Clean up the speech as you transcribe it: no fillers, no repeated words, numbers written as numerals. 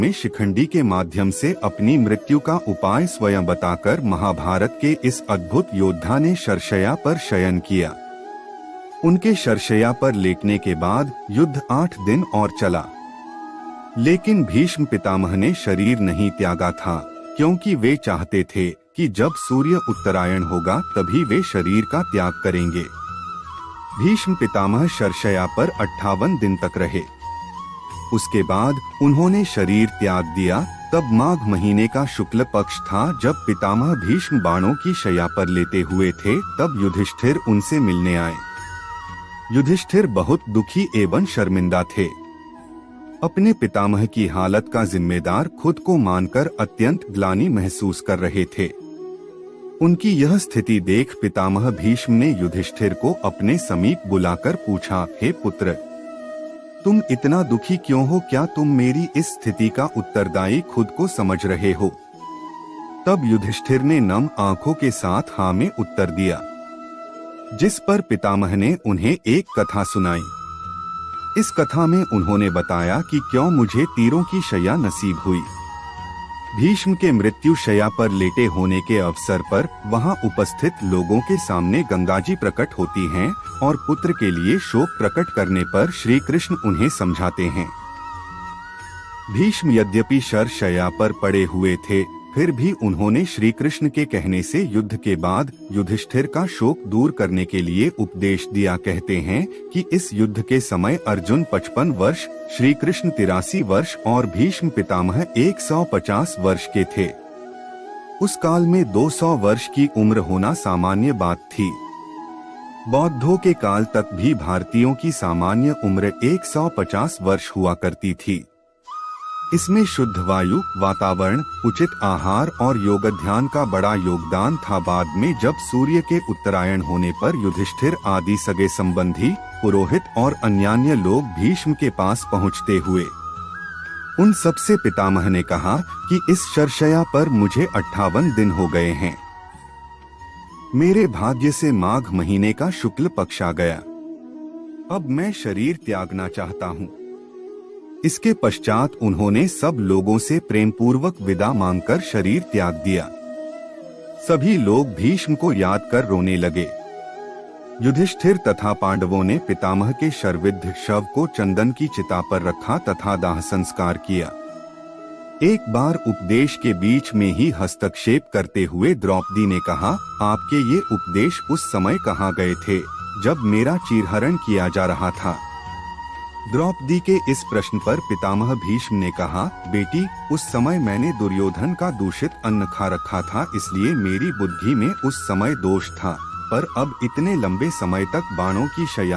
में शिखंडी के माध्यम से अपनी मृत्यु का उपाय स्वयं बताकर महाभारत के इस अद्भुत योद्धा ने शरशय्या पर शयन किया। उनके शरशय्या पर लेटने के बाद युद्ध 8 दिन और चला, लेकिन भीष्म पितामह ने शरीर नहीं त्यागा था, क्योंकि वे चाहते थे कि जब सूर्य उत्तरायण होगा तभी वे शरीर का त्याग करेंगे। भीष्म पितामह शरशय्या पर 58 दिन तक रहे। उसके बाद उन्होंने शरीर त्याग दिया। तब माघ महीने का शुक्ल पक्ष था, जब पितामह भीष्म बाणों की शैया पर लेटे हुए थे। तब युधिष्ठिर उनसे मिलने आए। युधिष्ठिर बहुत दुखी एवं शर्मिंदा थे। अपने पितामह की हालत का जिम्मेदार खुद को मानकर अत्यंत ग्लानि महसूस कर रहे थे। उनकी यह स्थिति देख पितामह भीष्म ने युधिष्ठिर को अपने समीप बुलाकर पूछा, हे पुत्र, तुम इतना दुखी क्यों हो? क्या तुम मेरी इस स्थिति का उत्तरदायी खुद को समझ रहे हो? तब युधिष्ठिर ने नम आंखों के साथ हाँ में उत्तर दिया, जिस पर पितामह ने उन्हें एक कथा सुनाई। इस कथा में उन्होंने बताया कि क्यों मुझे तीरों की शैया नसीब हुई। भीष्म के मृत्यु शैया पर लेटे होने के अवसर पर वहां उपस्थित लोगों के सामने गंगाजी प्रकट होती हैं और पुत्र के लिए शोक प्रकट करने पर श्री कृष्ण उन्हें समझाते हैं। भीष्म यद्यपि शरशय्या पर पड़े हुए थे, फिर भी उन्होंने श्री कृष्ण के कहने से युद्ध के बाद युधिष्ठिर का शोक दूर करने के लिए उपदेश दिया। कहते हैं कि इस युद्ध के समय अर्जुन 55 वर्ष, श्री कृष्ण 83 वर्ष और भीष्म पितामह 150 वर्ष के थे। उस काल में 200 वर्ष की उम्र होना सामान्य बात थी। बौद्धों के काल तक भी भारतीयों की सामान्य उम्र 150 वर्ष हुआ करती थी। इसमें शुद्ध वायु, वातावरण, उचित आहार और योग ध्यान का बड़ा योगदान था। बाद में जब सूर्य के उत्तरायण होने पर युधिष्ठिर आदि सगे संबंधी, पुरोहित और अन्यान्य लोग भीष्म के पास पहुंचते हुए उन सबसे पितामह ने कहा कि इस शरशय्या पर मुझे 58 दिन हो गए हैं। मेरे भाग्य से माघ महीने का शुक्ल पक्ष आ गया। अब मैं शरीर त्यागना चाहता हूँ। इसके पश्चात उन्होंने सब लोगों से प्रेम पूर्वक विदा मांगकर शरीर त्याग दिया। सभी लोग भीष्म को याद कर रोने लगे। युधिष्ठिर तथा पांडवों ने पितामह के शरविद्ध शव को चंदन की चिता पर रखा तथा दाह संस्कार किया। एक बार उपदेश के बीच में ही हस्तक्षेप करते हुए द्रौपदी ने कहा, आपके ये उपदेश उस समय कहाँ गए थे जब मेरा चीरहरण किया जा रहा था? द्रौपदी के इस प्रश्न पर पितामह भीष्म ने कहा, बेटी, उस समय मैंने दुर्योधन का दूषित अन्न खा रखा था, इसलिए मेरी बुद्धि में उस समय दोष था। पर अब इतने लंबे समय तक बाणों की शैया